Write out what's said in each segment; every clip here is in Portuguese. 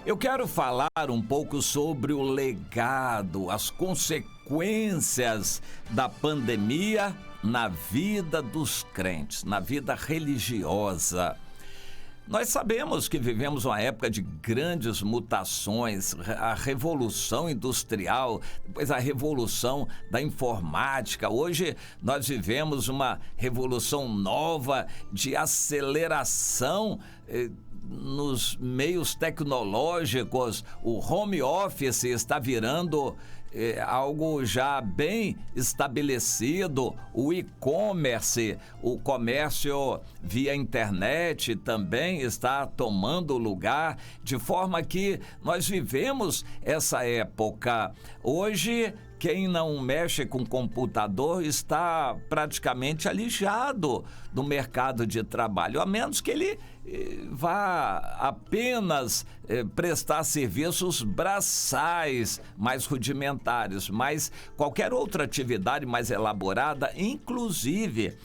Eu quero falar um pouco sobre o legado, as consequências da pandemia na vida dos crentes, na vida religiosa. Nós sabemos que vivemos uma época de grandes mutações, a revolução industrial, depois a revolução da informática. Hoje nós vivemos uma revolução nova de aceleração nos meios tecnológicos. O home office está virando algo já bem estabelecido. O e-commerce, o comércio via internet também está tomando lugar, de forma que nós vivemos essa época. Hoje, quem não mexe com computador está praticamente alijado do mercado de trabalho, a menos que ele vá apenas prestar serviços braçais mais rudimentares, mas qualquer outra atividade mais elaborada, inclusive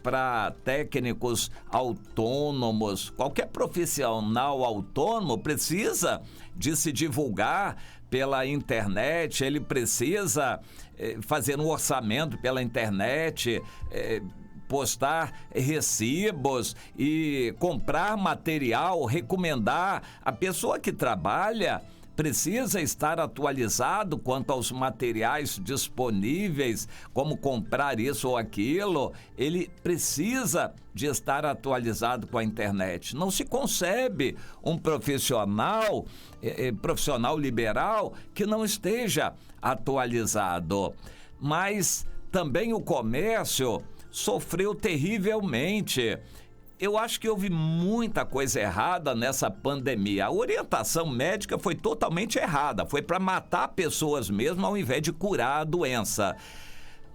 para técnicos autônomos, qualquer profissional autônomo precisa de se divulgar pela internet, ele precisa fazer um orçamento pela internet, postar recibos e comprar material, recomendar. A pessoa que trabalha precisa estar atualizado quanto aos materiais disponíveis, como comprar isso ou aquilo. Ele precisa de estar atualizado com a internet. Não se concebe um profissional liberal que não esteja atualizado. Mas também o comércio sofreu terrivelmente. Eu acho que houve muita coisa errada nessa pandemia. A orientação médica foi totalmente errada. Foi para matar pessoas mesmo ao invés de curar a doença.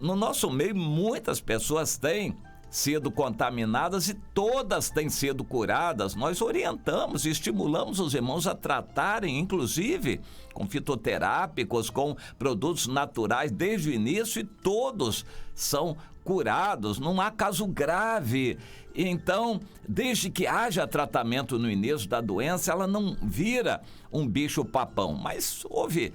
No nosso meio, muitas pessoas têm sido contaminadas e todas têm sido curadas. Nós orientamos e estimulamos os irmãos a tratarem, inclusive com fitoterápicos, com produtos naturais desde o início, e todos são curados, não há caso grave. Então, desde que haja tratamento no início da doença, ela não vira um bicho-papão. Mas houve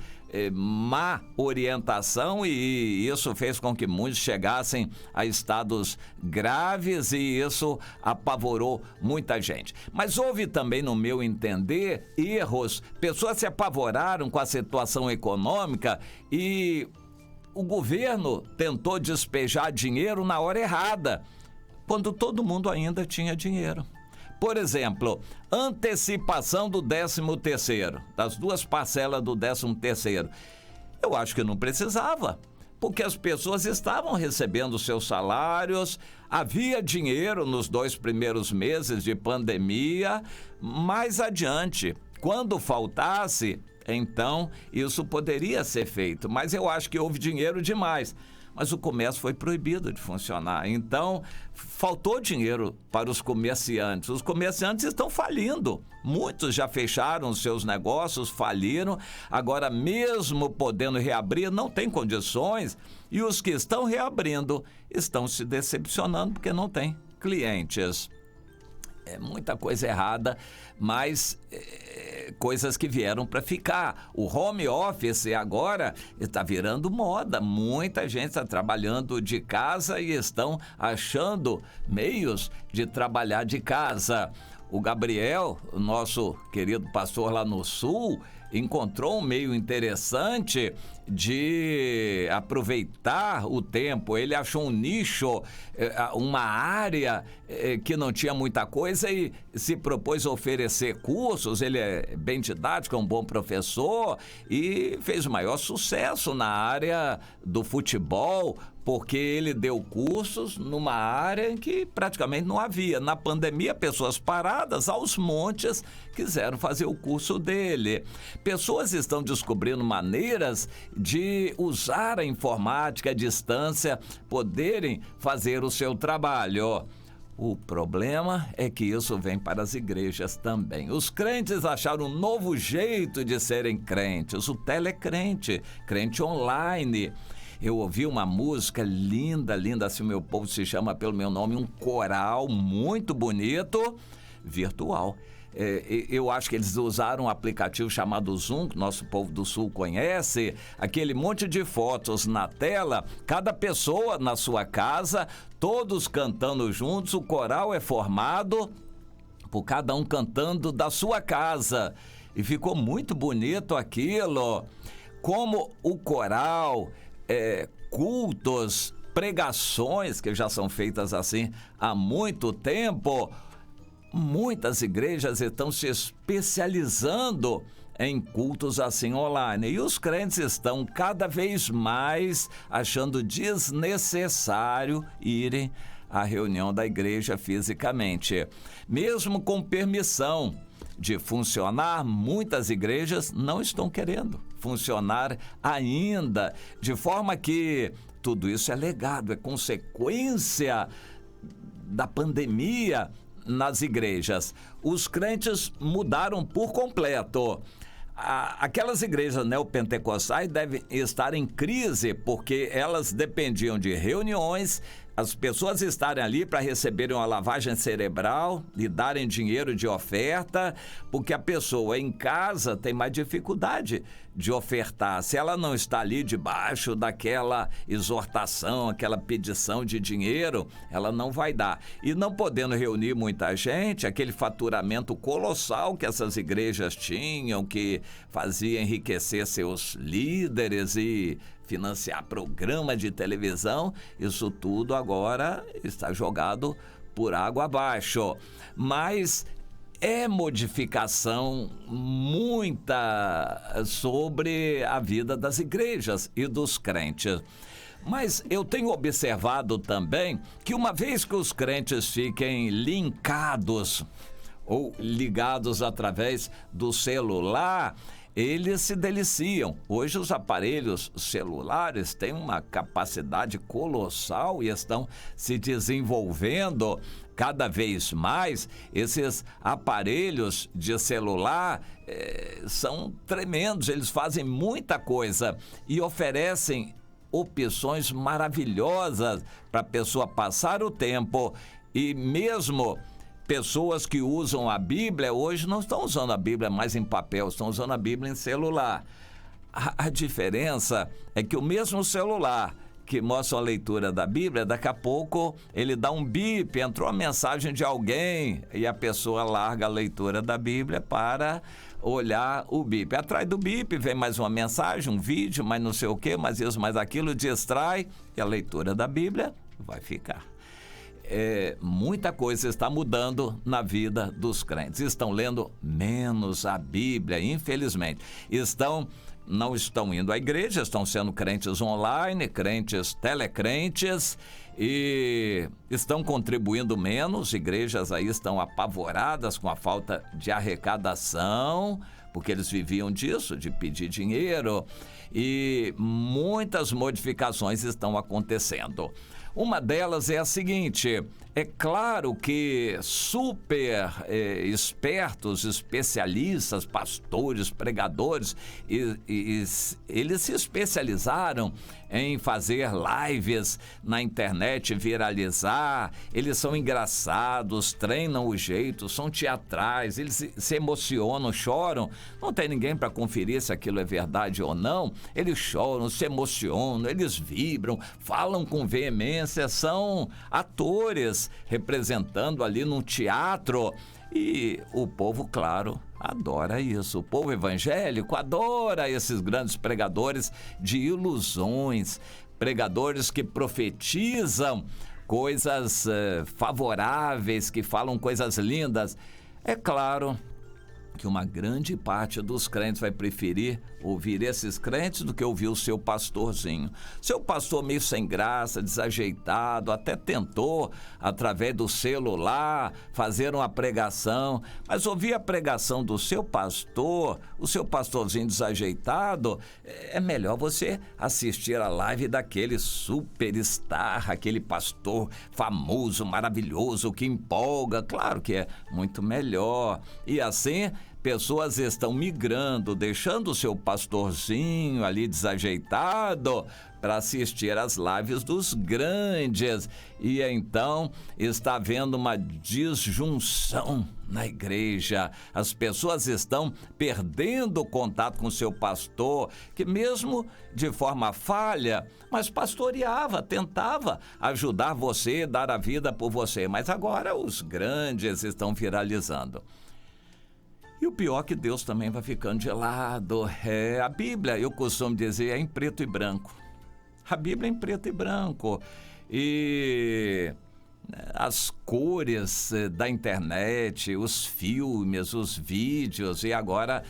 má orientação e isso fez com que muitos chegassem a estados graves e isso apavorou muita gente. Mas houve também, no meu entender, erros. Pessoas se apavoraram com a situação econômica e o governo tentou despejar dinheiro na hora errada, quando todo mundo ainda tinha dinheiro. Por exemplo, antecipação do 13º, das 2 parcelas do 13º. Eu acho que não precisava, porque as pessoas estavam recebendo seus salários, havia dinheiro nos 2 primeiros meses de pandemia. Mais adiante, quando faltasse, então isso poderia ser feito, mas eu acho que houve dinheiro demais. Mas o comércio foi proibido de funcionar, então faltou dinheiro para os comerciantes. Os comerciantes estão falindo, muitos já fecharam seus negócios, faliram, agora mesmo podendo reabrir, não tem condições, e os que estão reabrindo estão se decepcionando porque não tem clientes. É muita coisa errada, mas coisas que vieram para ficar. O home office agora está virando moda. Muita gente está trabalhando de casa e estão achando meios de trabalhar de casa. O Gabriel, o nosso querido pastor lá no Sul, encontrou um meio interessante de aproveitar o tempo. Ele achou um nicho, uma área que não tinha muita coisa e se propôs a oferecer cursos. Ele é bem didático, é um bom professor e fez o maior sucesso na área do futebol, porque ele deu cursos numa área em que praticamente não havia. Na pandemia, pessoas paradas aos montes quiseram fazer o curso dele. Pessoas estão descobrindo maneiras de usar a informática à distância, poderem fazer o seu trabalho. O problema é que isso vem para as igrejas também. Os crentes acharam um novo jeito de serem crentes, o telecrente, crente online. Eu ouvi uma música linda, Se o Meu Povo Se Chama Pelo Meu Nome, um coral muito bonito, virtual. Eu acho que eles usaram um aplicativo chamado Zoom, que nosso povo do Sul conhece, aquele monte de fotos na tela, cada pessoa na sua casa, todos cantando juntos, o coral é formado por cada um cantando da sua casa. E ficou muito bonito aquilo. Como o coral, cultos, pregações que já são feitas assim há muito tempo, muitas igrejas estão se especializando em cultos assim online. E os crentes estão cada vez mais achando desnecessário irem à reunião da igreja fisicamente. Mesmo com permissão de funcionar, muitas igrejas não estão querendo funcionar ainda, de forma que tudo isso é legado, é consequência da pandemia nas igrejas. Os crentes mudaram por completo. Aquelas igrejas neopentecostais devem estar em crise porque elas dependiam de reuniões, as pessoas estarem ali para receberem uma lavagem cerebral e darem dinheiro de oferta, porque a pessoa em casa tem mais dificuldade de ofertar. Se ela não está ali debaixo daquela exortação, aquela pedição de dinheiro, ela não vai dar. E não podendo reunir muita gente, aquele faturamento colossal que essas igrejas tinham, que fazia enriquecer seus líderes e financiar programa de televisão, isso tudo agora está jogado por água abaixo. Mas é modificação muita sobre a vida das igrejas e dos crentes. Mas eu tenho observado também que uma vez que os crentes fiquem linkados ou ligados através do celular, eles se deliciam. Hoje os aparelhos celulares têm uma capacidade colossal e estão se desenvolvendo cada vez mais. Esses aparelhos de celular são tremendos, eles fazem muita coisa e oferecem opções maravilhosas para a pessoa passar o tempo. E mesmo pessoas que usam a Bíblia hoje não estão usando a Bíblia mais em papel, estão usando a Bíblia em celular. A diferença é que o mesmo celular que mostra a leitura da Bíblia, daqui a pouco ele dá um bip, entrou uma mensagem de alguém e a pessoa larga a leitura da Bíblia para olhar o bip. Atrás do bip vem mais uma mensagem, um vídeo, mais não sei o quê, mais isso, mais aquilo, distrai e a leitura da Bíblia vai ficar. Muita coisa está mudando na vida dos crentes. Estão lendo menos a Bíblia, infelizmente. Não estão indo à igreja, estão sendo crentes online, crentes telecrentes e estão contribuindo menos. Igrejas aí estão apavoradas com a falta de arrecadação, porque eles viviam disso, de pedir dinheiro, e muitas modificações estão acontecendo. Uma delas é a seguinte: é claro que super espertos, especialistas, pastores, pregadores, eles se especializaram em fazer lives na internet, viralizar. Eles são engraçados, treinam o jeito, são teatrais, eles se emocionam, choram. Não tem ninguém para conferir se aquilo é verdade ou não. Eles choram, se emocionam, eles vibram, falam com veemência, são atores representando ali num teatro. E o povo, claro, adora isso. O povo evangélico adora esses grandes pregadores de ilusões, pregadores que profetizam coisas favoráveis, que falam coisas lindas. É claro que uma grande parte dos crentes vai preferir ouvir esses crentes do que ouvir o seu pastorzinho. Seu pastor meio sem graça, desajeitado, até tentou, através do celular, fazer uma pregação, mas ouvir a pregação do seu pastor, o seu pastorzinho desajeitado, é melhor você assistir a live daquele superstar, aquele pastor famoso, maravilhoso, que empolga. Claro que é muito melhor. E assim, pessoas estão migrando, deixando o seu pastorzinho ali desajeitado para assistir às lives dos grandes. E então está havendo uma disjunção na igreja. As pessoas estão perdendo o contato com o seu pastor, que mesmo de forma falha, mas pastoreava, tentava ajudar você, dar a vida por você. Mas agora os grandes estão viralizando. E o pior é que Deus também vai ficando de lado. A Bíblia, eu costumo dizer, é em preto e branco. A Bíblia é em preto e branco. E as cores da internet, os filmes, os vídeos e agora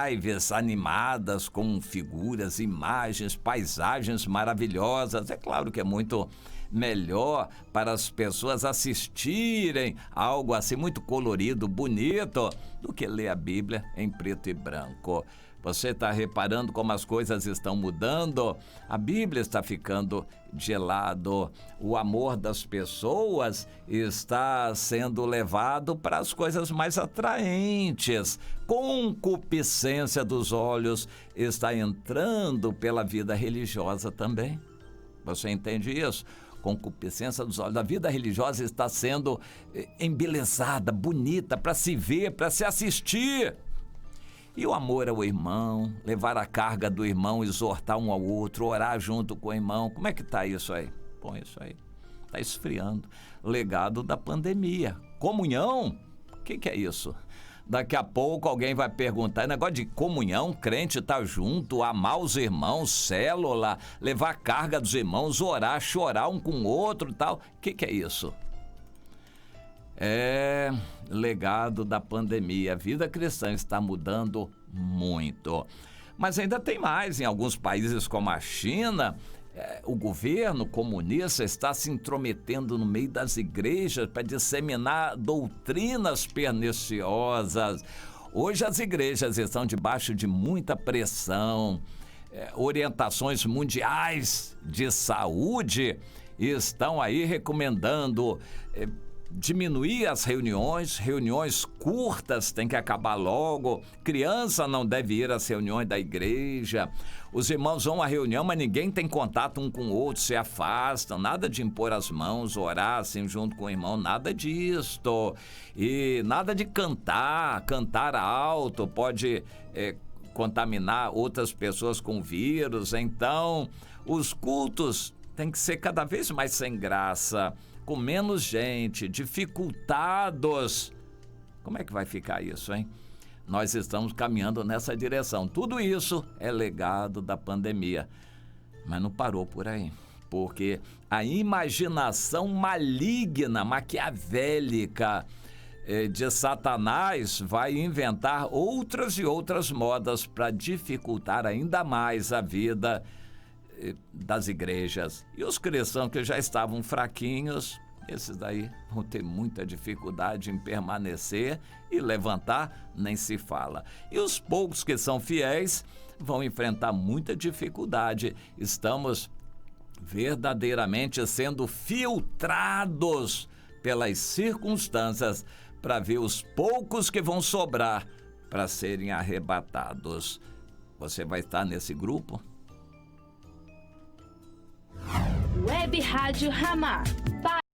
lives animadas com figuras, imagens, paisagens maravilhosas. É claro que é muito melhor para as pessoas assistirem algo assim muito colorido, bonito, do que ler a Bíblia em preto e branco. Você está reparando como as coisas estão mudando? A Bíblia está ficando de lado. O amor das pessoas está sendo levado para as coisas mais atraentes. Concupiscência dos olhos está entrando pela vida religiosa também. Você entende isso? Concupiscência dos olhos. A vida religiosa está sendo embelezada, bonita, para se ver, para se assistir. E o amor ao irmão, levar a carga do irmão, exortar um ao outro, orar junto com o irmão. Como é que está isso aí? Bom, isso aí está esfriando. Legado da pandemia. Comunhão? O que é isso? Daqui a pouco alguém vai perguntar, negócio de comunhão, crente estar junto, amar os irmãos, célula, levar a carga dos irmãos, orar, chorar um com o outro e tal. O que é isso? É legado da pandemia. A vida cristã está mudando muito. Mas ainda tem mais. Em alguns países como a China, o governo comunista está se intrometendo no meio das igrejas para disseminar doutrinas perniciosas. Hoje as igrejas estão debaixo de muita pressão. Orientações mundiais de saúde estão aí recomendando diminuir as reuniões curtas tem que acabar logo, criança não deve ir às reuniões da igreja, os irmãos vão à reunião, mas ninguém tem contato um com o outro, se afastam, nada de impor as mãos, orar assim junto com o irmão, nada disto, e nada de cantar alto, pode contaminar outras pessoas com vírus, então os cultos têm que ser cada vez mais sem graça, com menos gente, dificultados. Como é que vai ficar isso, hein? Nós estamos caminhando nessa direção. Tudo isso é legado da pandemia. Mas não parou por aí. Porque a imaginação maligna, maquiavélica de Satanás vai inventar outras e outras modas para dificultar ainda mais a vida das igrejas. E os cristãos que já estavam fraquinhos, esses daí vão ter muita dificuldade em permanecer e levantar, nem se fala. E os poucos que são fiéis vão enfrentar muita dificuldade. Estamos verdadeiramente sendo filtrados pelas circunstâncias para ver os poucos que vão sobrar para serem arrebatados. Você vai estar nesse grupo? Web Rádio Ramá.